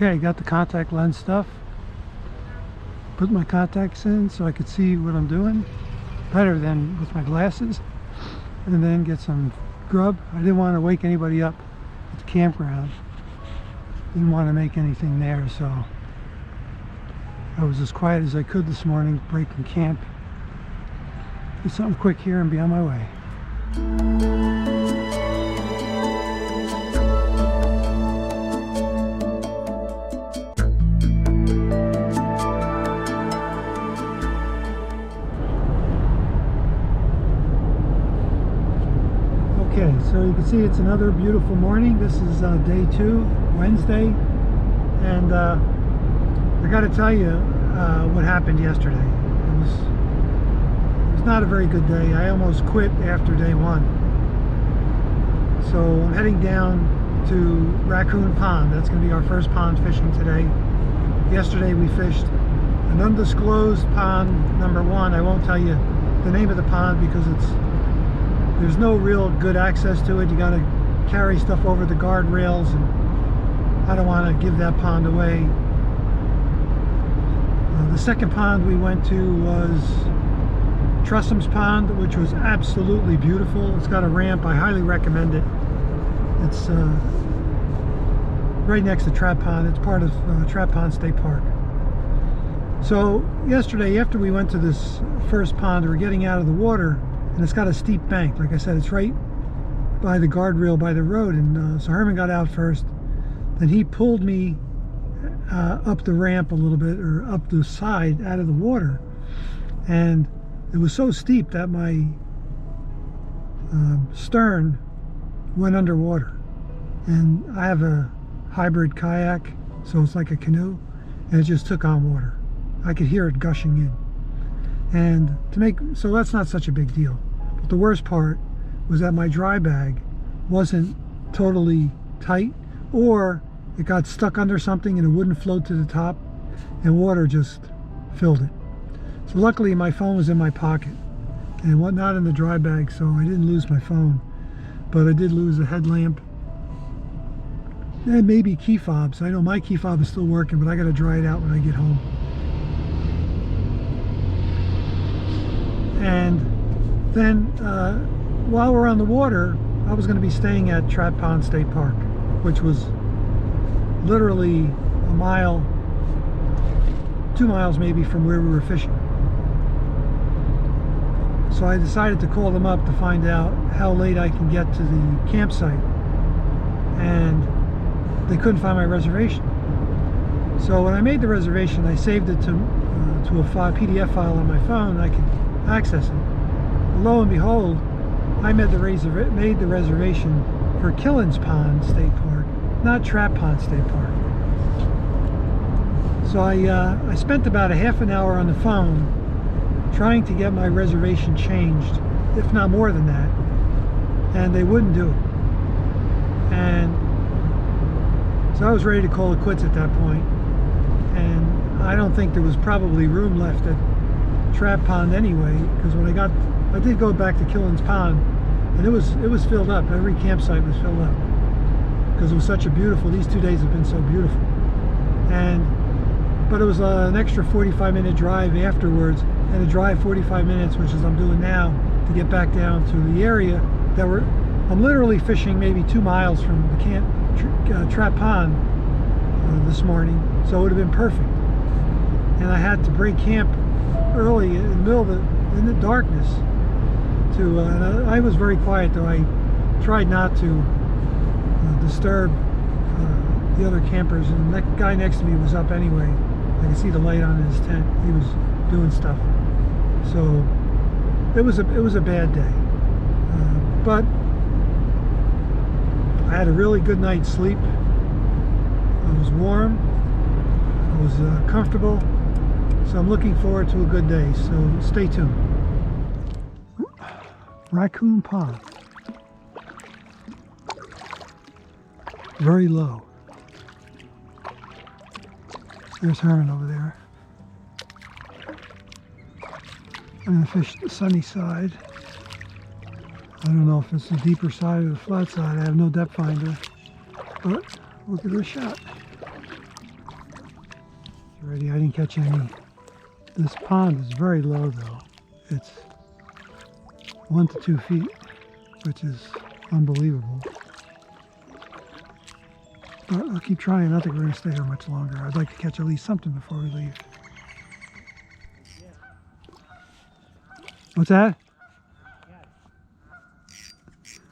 Okay, got the contact lens stuff. Put my contacts in so I could see what I'm doing better than with my glasses. And then get some grub. I didn't want to wake anybody up at the campground. Didn't want to make anything there, so I was as quiet as I could this morning, breaking camp. Do something quick here and be on my way. Okay, so you can see it's another beautiful morning. This is day 2, Wednesday, and I got to tell you what happened yesterday. It was not a very good day. I almost quit after day 1. So I'm heading down to Raccoon Pond. That's going to be our first pond fishing today. Yesterday we fished an undisclosed pond, number 1. I won't tell you the name of the pond because there's no real good access to it. You got to carry stuff over the guardrails, and I don't want to give that pond away. The second pond we went to was Tressum's Pond, which was absolutely beautiful. It's got a ramp. I highly recommend it. It's right next to Trap Pond. It's part of Killens Pond State Park. So yesterday, after we went to this first pond, we were getting out of the water, and it's got a steep bank. Like I said, it's right by the guardrail by the road, and so Herman got out first. Then he pulled me up the ramp a little bit, or up the side out of the water, and it was so steep that my stern went underwater. And I have a hybrid kayak, so it's like a canoe, and it just took on water. I could hear it gushing in. And so that's not such a big deal. But the worst part was that my dry bag wasn't totally tight, or it got stuck under something and it wouldn't float to the top, and water just filled it. So luckily my phone was in my pocket and not in the dry bag, so I didn't lose my phone. But I did lose a headlamp and maybe key fobs. I know my key fob is still working, but I got to dry it out when I get home. And then while we're on the water, I was going to be staying at Killens Pond State Park, which was literally a mile, 2 miles maybe from where we were fishing. So I decided to call them up to find out how late I can get to the campsite, and they couldn't find my reservation. So when I made the reservation, I saved it to a PDF file on my phone, and I could access it. Lo and behold, I made the reservation for Killens Pond State Park, not Killens Pond State Park. So I spent about a half an hour on the phone trying to get my reservation changed, if not more than that, and they wouldn't do it. And so I was ready to call it quits at that point, and I don't think there was probably room left at Killens Pond anyway, because when I did go back to Killens Pond, and it was filled up. Every campsite was filled up because it was such a these 2 days have been so beautiful. But it was an extra 45-minute drive afterwards, and a drive 45 minutes, which is I'm doing now, to get back down to the area that I'm literally fishing maybe 2 miles from the Killens Pond this morning, so it would have been perfect. And I had to break camp early in the middle of in the darkness. And I was very quiet, though. I tried not to disturb the other campers, and that guy next to me was up anyway. I could see the light on his tent. He was doing stuff. So it was a bad day, but I had a really good night's sleep. I was warm, I was comfortable, so I'm looking forward to a good day, so stay tuned. Raccoon Pond, very low. There's Herman over there. I'm going to fish the sunny side. I don't know if it's the deeper side or the flat side. I have no depth finder, but look at this shot. Already, I didn't catch any. This pond is very low though. It's 1 to 2 feet, which is unbelievable. But I'll keep trying. I don't think we're going to stay here much longer. I'd like to catch at least something before we leave. What's that?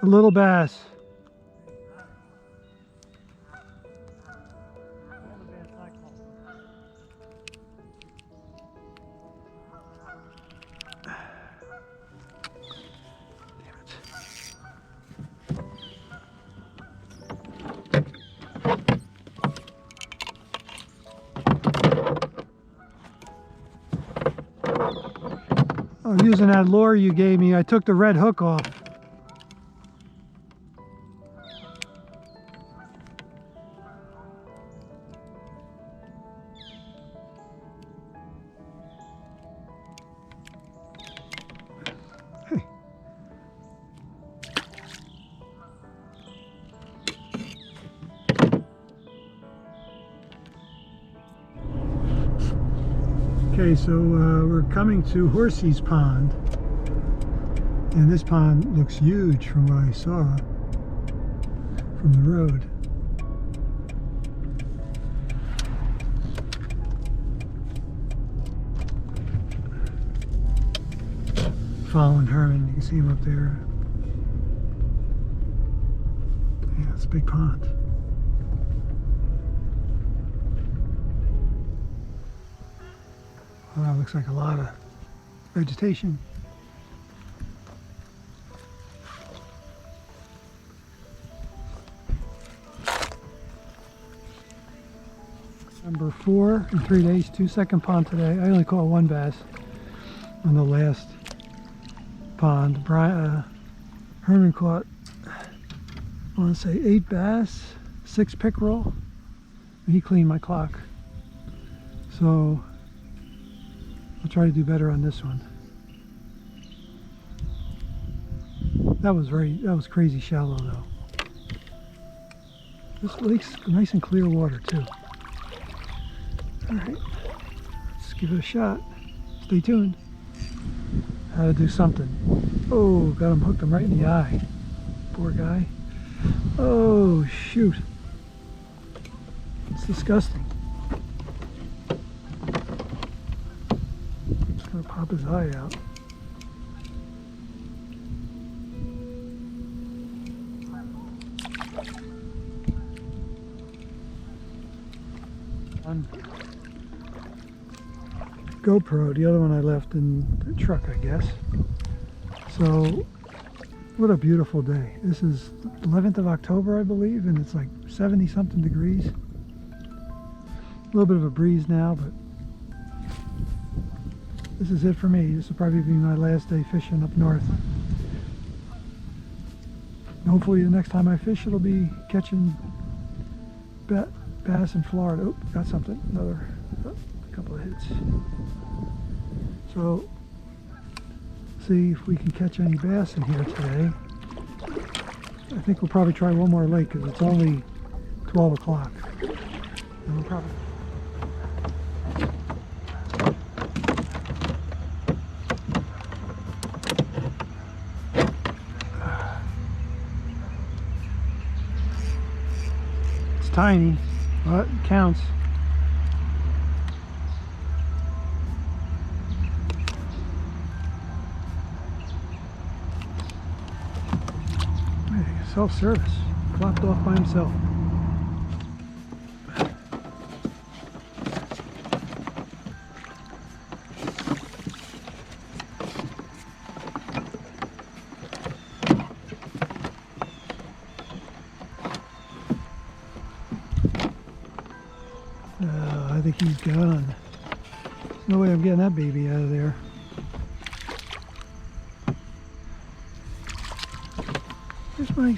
A little bass. I'm using that lure you gave me. I took the red hook off. Hey. Okay, so we're coming to Horsey's Pond, and this pond looks huge from what I saw from the road. Following Herman, you can see him up there. Yeah, it's a big pond. Wow, looks like a lot of vegetation. Number 4 in 3 days, 2 second pond today. I only caught 1 bass on the last pond. Herman caught, I want to say 8 bass, 6 pickerel. He cleaned my clock. So I'll try to do better on this one. That was crazy shallow though. This lake's nice and clear water too. Alright, let's give it a shot. Stay tuned. How to do something. Oh, got him, hooked him right in the eye. Poor guy. Oh, shoot. It's disgusting. Just gonna pop his eye out. On GoPro, the other one I left in the truck, I guess. So, what a beautiful day. This is 11th of October, I believe, and it's like 70 something degrees. A little bit of a breeze now, but this is it for me. This will probably be my last day fishing up north. Hopefully the next time I fish it'll be catching bass in Florida. Oh, got something. Another couple of hits. So, see if we can catch any bass in here today. I think we'll probably try one more lake because it's only 12 o'clock. And we'll probably... It's tiny, but it counts. Self-service, flopped off by himself. I think he's gone. There's no way I'm getting that baby out of there. Here's my...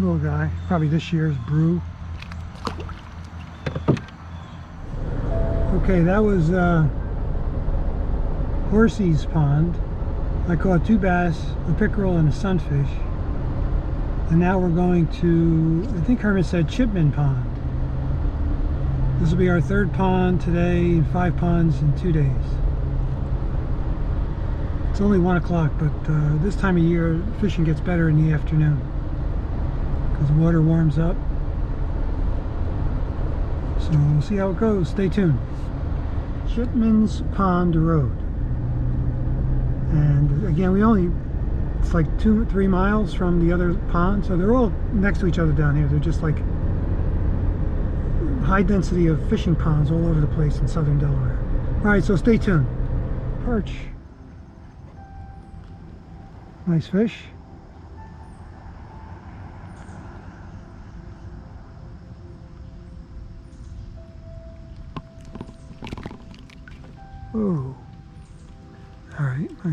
little guy, probably this year's brew. Okay, that was Horsey's Pond. I caught 2 bass, a pickerel, and a sunfish. And now we're going to, I think Herman said, Chipman Pond. This will be our 3rd pond today, 5 ponds in 2 days. It's only 1 o'clock, but this time of year fishing gets better in the afternoon because the water warms up. So we'll see how it goes. Stay tuned. Chipman's Pond Road. And again, it's like 2-3 miles from the other pond, so they're all next to each other down here. They're just like high density of fishing ponds all over the place in southern Delaware. Alright, so stay tuned. Perch. Nice fish. Oh. Alright, I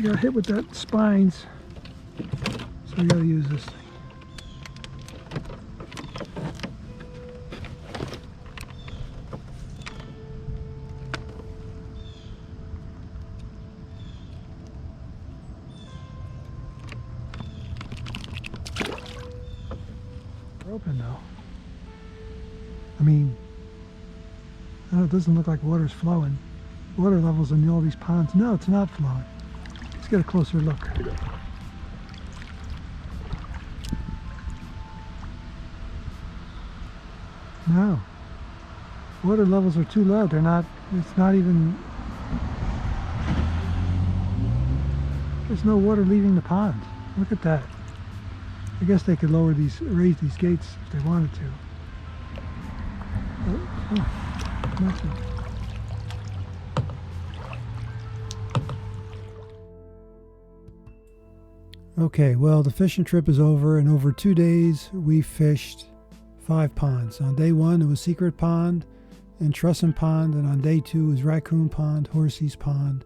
got hit with that spines, so I gotta use this thing. They're open though. I mean, it doesn't look like water's flowing. Water levels in all these ponds. No, it's not flowing. Let's get a closer look. No. Water levels are too low. They're not, it's not even, there's no water leaving the pond. Look at that. I guess they could raise these gates if they wanted to. Nothing. Okay, well, the fishing trip is over, and over 2 days we fished 5 ponds. On day 1 it was Secret Pond and Trussin Pond, and on day 2 was Raccoon Pond, Horsey's Pond,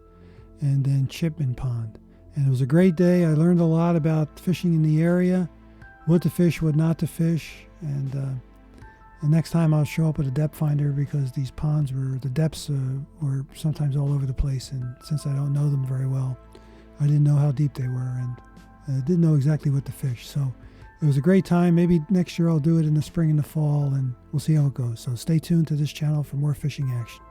and then Chipman Pond. And it was a great day. I learned a lot about fishing in the area, what to fish, what not to fish, and the next time I'll show up with a depth finder, because these ponds the depths were sometimes all over the place, and since I don't know them very well, I didn't know how deep they were, and didn't know exactly what to fish. So it was a great time. Maybe next year I'll do it in the spring and the fall, and we'll see how it goes. So stay tuned to this channel for more fishing action.